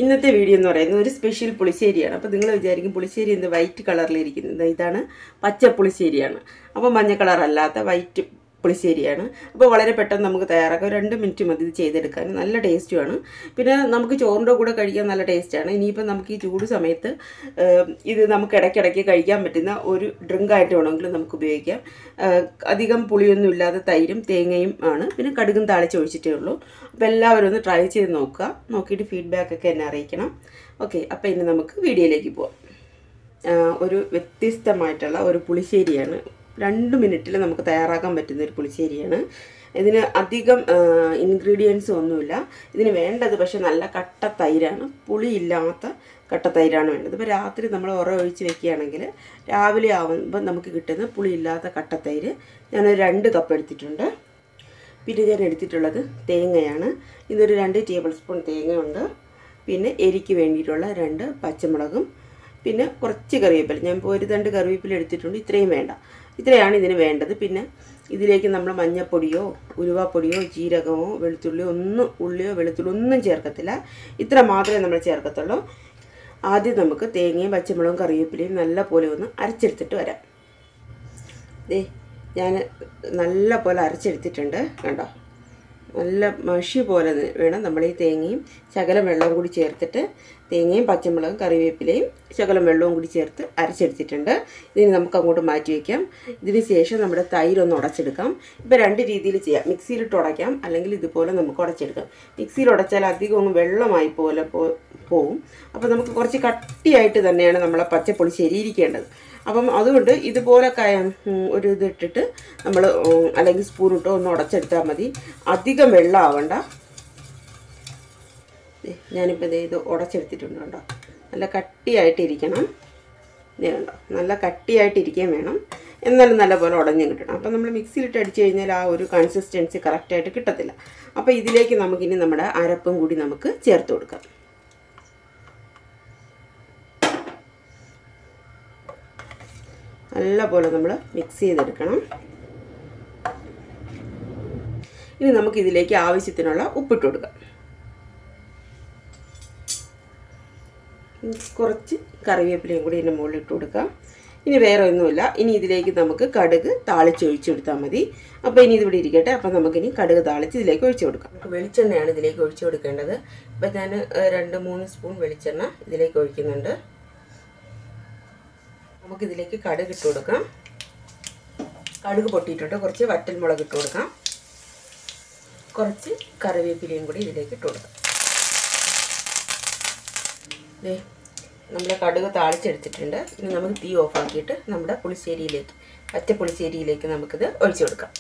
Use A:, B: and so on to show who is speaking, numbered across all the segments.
A: ഇന്നത്തെ വീഡിയോ എന്ന് പറയുന്നത് ഒരു സ്പെഷ്യൽ പുളിശ്ശേരിയാണ്. അപ്പോൾ നിങ്ങൾ വിചാരിക്കും പുളിശ്ശേരി എന്ത് വൈറ്റ് കളറിലിരിക്കുന്നത്. ഇതാണ് പച്ചപ്പുളിശ്ശേരിയാണ്. അപ്പോൾ മഞ്ഞ കളർ അല്ലാത്ത വൈറ്റ് പുളിശ്ശേരിയാണ്. അപ്പോൾ വളരെ പെട്ടെന്ന് നമുക്ക് തയ്യാറാക്കാം. 2 മിനിറ്റ് മതി ഇത് ചെയ്തെടുക്കാൻ. നല്ല ടേസ്റ്റുമാണ്. പിന്നെ നമുക്ക് ചോറിൻ്റെ കൂടെ കഴിക്കാൻ നല്ല ടേസ്റ്റാണ്. ഇനിയിപ്പോൾ നമുക്ക് ഈ ചൂട് സമയത്ത് ഇത് നമുക്ക് ഇടയ്ക്കിടയ്ക്ക് കഴിക്കാൻ പറ്റുന്ന ഒരു ഡ്രിങ്കായിട്ട് വേണമെങ്കിലും നമുക്ക് ഉപയോഗിക്കാം. അധികം പുളിയൊന്നും ഇല്ലാതെ തൈരും തേങ്ങയും ആണ്. പിന്നെ കടുകും താളിച്ചൊഴിച്ചിട്ടേ ഉള്ളൂ. അപ്പോൾ എല്ലാവരും ഒന്ന് ട്രൈ ചെയ്ത് നോക്കുക. നോക്കിയിട്ട് ഫീഡ്ബാക്കൊക്കെ എന്നെ അറിയിക്കണം. ഓക്കെ, അപ്പോൾ ഇനി നമുക്ക് വീഡിയോയിലേക്ക് പോവാം. ഒരു വ്യത്യസ്തമായിട്ടുള്ള ഒരു പുളിശ്ശേരിയാണ്. 2 മിനിറ്റിൽ നമുക്ക് തയ്യാറാക്കാൻ പറ്റുന്ന ഒരു പുളിശ്ശേരിയാണ്. ഇതിന് അധികം ഇൻഗ്രീഡിയൻസും ഒന്നുമില്ല. ഇതിന് വേണ്ടത് പക്ഷേ നല്ല കട്ട തൈരാണ്. പുളിയില്ലാത്ത കട്ട തൈരാണ് വേണ്ടത്. ഇപ്പോൾ രാത്രി നമ്മൾ ഒഴിച്ച് വെക്കുകയാണെങ്കിൽ രാവിലെ ആകുമ്പോൾ നമുക്ക് കിട്ടുന്ന പുളിയില്ലാത്ത കട്ട തൈര് ഞാനൊരു 2 കപ്പ് എടുത്തിട്ടുണ്ട്. പിന്നെ ഞാൻ എടുത്തിട്ടുള്ളത് തേങ്ങയാണ്. ഇതൊരു 2 ടേബിൾ സ്പൂൺ തേങ്ങയുണ്ട്. പിന്നെ എരിക്ക് വേണ്ടിയിട്ടുള്ള 2 പച്ചമുളകും പിന്നെ കുറച്ച് കറിവേപ്പില. ഞാൻ ഇപ്പോൾ ഒരു 2 കറിവേപ്പില എടുത്തിട്ടുണ്ട്. ഇത്രയും വേണ്ട, ഇത്രയാണ് ഇതിന് വേണ്ടത്. പിന്നെ ഇതിലേക്ക് നമ്മൾ മഞ്ഞൾപ്പൊടിയോ ഉലുവാപ്പൊടിയോ ജീരകമോ വെളുത്തുള്ളിയോ ഉള്ളിയോ വെളുത്തുള്ളി ഒന്നും ചേർക്കത്തില്ല. ഇത്ര മാത്രമേ നമ്മൾ ചേർക്കത്തുള്ളൂ. ആദ്യം നമുക്ക് തേങ്ങയും പച്ചമുളകും കറിവേപ്പിലയും നല്ല പോലെ ഒന്ന് അരച്ചെടുത്തിട്ട് വരാം. ഞാൻ നല്ല പോലെ അരച്ചെടുത്തിട്ടുണ്ട്. കണ്ടോ, നല്ല മഷി പോലെ വേണം. നമ്മൾ ഈ തേങ്ങയും ശകലം വെള്ളവും കൂടി ചേർത്തിട്ട് തേങ്ങയും പച്ചമുളകും കറിവേപ്പിലയും ശകലം വെള്ളവും കൂടി ചേർത്ത് അരച്ചെടുത്തിട്ടുണ്ട്. ഇതിന് നമുക്ക് അങ്ങോട്ട് മാറ്റി വയ്ക്കാം. ഇതിന് ശേഷം നമ്മുടെ തൈരൊന്ന് ഉടച്ചെടുക്കാം. ഇപ്പോൾ 2 രീതിയിൽ ചെയ്യാം. മിക്സിയിലിട്ട് ഉടയ്ക്കാം, അല്ലെങ്കിൽ ഇതുപോലെ നമുക്ക് ഉടച്ചെടുക്കാം. മിക്സിയിൽ ഉടച്ചാൽ അധികം ഒന്ന് വെള്ളമായി പോലെ പോവും. അപ്പോൾ നമുക്ക് കുറച്ച് കട്ടിയായിട്ട് തന്നെയാണ് നമ്മളെ പച്ചപ്പുളിശ്ശേരി ഇരിക്കേണ്ടത്. അപ്പം അതുകൊണ്ട് ഇതുപോലെ ഒരു ഇതിട്ടിട്ട് നമ്മൾ അല്ലെങ്കിൽ സ്പൂണിട്ടോ ഒന്ന് ഉടച്ചെടുത്താൽ മതി. അധികം വെള്ളം ആവണ്ട. ഞാനിപ്പോൾ ഇത് ഉടച്ചെടുത്തിട്ടുണ്ട്. കണ്ടോ, നല്ല കട്ടിയായിട്ടിരിക്കണം. കണ്ടോ, നല്ല കട്ടിയായിട്ടിരിക്കുകയും വേണം, എന്നാലും നല്ലപോലെ ഉടഞ്ഞ് കിട്ടണം. അപ്പം നമ്മൾ മിക്സിയിലിട്ട് അടിച്ച് കഴിഞ്ഞാൽ ആ ഒരു കൺസിസ്റ്റൻസി കറക്റ്റായിട്ട് കിട്ടത്തില്ല. അപ്പോൾ ഇതിലേക്ക് നമുക്കിനി നമ്മുടെ അരപ്പും കൂടി നമുക്ക് ചേർത്ത് കൊടുക്കാം. നല്ലപോലെ നമ്മൾ മിക്സ് ചെയ്തെടുക്കണം. ഇനി നമുക്കിതിലേക്ക് ആവശ്യത്തിനുള്ള ഉപ്പിട്ട് കൊടുക്കാം. കുറച്ച് കറിവേപ്പിലയും കൂടി ഇതിൻ്റെ മുകളിൽ ഇട്ട് കൊടുക്കാം. ഇനി വേറെ ഒന്നുമില്ല. ഇനി ഇതിലേക്ക് നമുക്ക് കടുക് താളിച്ചൊഴിച്ച് കൊടുത്താൽ മതി. അപ്പോൾ ഇനി ഇതിവിടെ ഇരിക്കട്ടെ. അപ്പോൾ നമുക്കിനി കടുക് താളിച്ച് ഇതിലേക്ക് ഒഴിച്ച് കൊടുക്കാം. നമുക്ക് വെളിച്ചെണ്ണയാണ് ഇതിലേക്ക് ഒഴിച്ച് കൊടുക്കേണ്ടത്. അപ്പോൾ ഞാൻ 2-3 സ്പൂൺ വെളിച്ചെണ്ണ ഇതിലേക്ക് ഒഴിക്കുന്നുണ്ട്. നമുക്കിതിലേക്ക് കടുക് ഇട്ട് കൊടുക്കാം. കടുക് പൊട്ടിയിട്ടുണ്ട്. കുറച്ച് വറ്റൽമുളക് ഇട്ട് കൊടുക്കാം. കുറച്ച് കറിവേപ്പിലയും കൂടി ഇതിലേക്ക് ഇട്ട് കൊടുക്കാം. നമ്മുടെ കടുക് താളിച്ചെടുത്തിട്ടുണ്ട്. ഇനി നമുക്ക് തീ ഓഫാക്കിയിട്ട് നമ്മുടെ പുളിശ്ശേരിയിലേക്ക് പച്ചപ്പുളിശ്ശേരിയിലേക്ക് നമുക്കിത് ഒഴിച്ചു കൊടുക്കാം.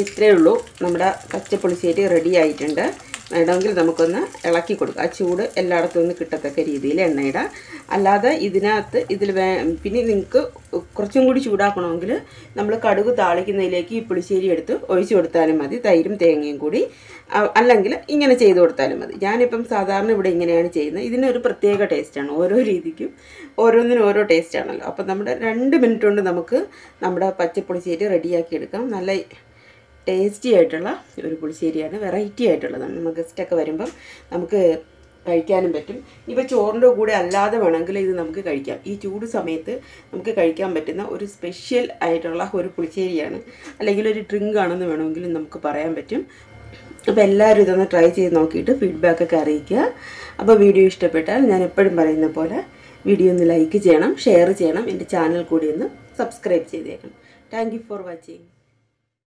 A: ഇത്രയേ ഉള്ളൂ. നമ്മുടെ പച്ചപ്പുളിശ്ശേരി റെഡി ആയിട്ടുണ്ട്. വേണമെങ്കിൽ നമുക്കൊന്ന് ഇളക്കി കൊടുക്കാം. ആ ചൂട് എല്ലായിടത്തും ഒന്ന് കിട്ടത്തക്ക രീതിയിൽ എണ്ണയിടാം. അല്ലാതെ ഇതിനകത്ത് പിന്നെ നിങ്ങൾക്ക് കുറച്ചും കൂടി ചൂടാക്കണമെങ്കിൽ നമ്മൾ കടുക് താളിക്കുന്നതിലേക്ക് ഈ പുളിശ്ശേരി എടുത്ത് ഒഴിച്ചു കൊടുത്താലും മതി, തൈരും തേങ്ങയും കൂടി. അല്ലെങ്കിൽ ഇങ്ങനെ ചെയ്ത് കൊടുത്താലും മതി. ഞാനിപ്പം സാധാരണ ഇവിടെ ഇങ്ങനെയാണ് ചെയ്യുന്നത്. ഇതിനൊരു പ്രത്യേക ടേസ്റ്റാണ്. ഓരോ രീതിക്കും ഓരോന്നിനും ഓരോ ടേസ്റ്റാണല്ലോ. അപ്പം നമ്മുടെ 2 മിനിറ്റ് കൊണ്ട് നമുക്ക് നമ്മുടെ പച്ചപ്പുളിശ്ശേരി റെഡിയാക്കി എടുക്കാം. നല്ല ടേസ്റ്റി ആയിട്ടുള്ള ഒരു പുളിശ്ശേരിയാണ്. വെറൈറ്റി ആയിട്ടുള്ളതാണ്. നമ്മൾ ഗസ്റ്റൊക്കെ വരുമ്പം നമുക്ക് കഴിക്കാനും പറ്റും. ഇപ്പോൾ ചോറിൻ്റെ കൂടെ അല്ലാതെ വേണമെങ്കിൽ ഇത് നമുക്ക് കഴിക്കാം. ഈ ചൂട് സമയത്ത് നമുക്ക് കഴിക്കാൻ പറ്റുന്ന ഒരു സ്പെഷ്യൽ ആയിട്ടുള്ള ഒരു പുളിശ്ശേരിയാണ്. അല്ലെങ്കിൽ ഒരു ഡ്രിങ്ക് ആണെന്ന് വേണമെങ്കിലും നമുക്ക് പറയാൻ പറ്റും. അപ്പോൾ എല്ലാവരും ഇതൊന്ന് ട്രൈ ചെയ്ത് നോക്കിയിട്ട് ഫീഡ്ബാക്കൊക്കെ അറിയിക്കുക. അപ്പോൾ വീഡിയോ ഇഷ്ടപ്പെട്ടാൽ ഞാൻ എപ്പോഴും പറയുന്ന പോലെ വീഡിയോ ഒന്ന് ലൈക്ക് ചെയ്യണം, ഷെയർ ചെയ്യണം. എൻ്റെ ചാനൽ കൂടി ഒന്ന് സബ്സ്ക്രൈബ് ചെയ്തേക്കണം. Thank you for watching.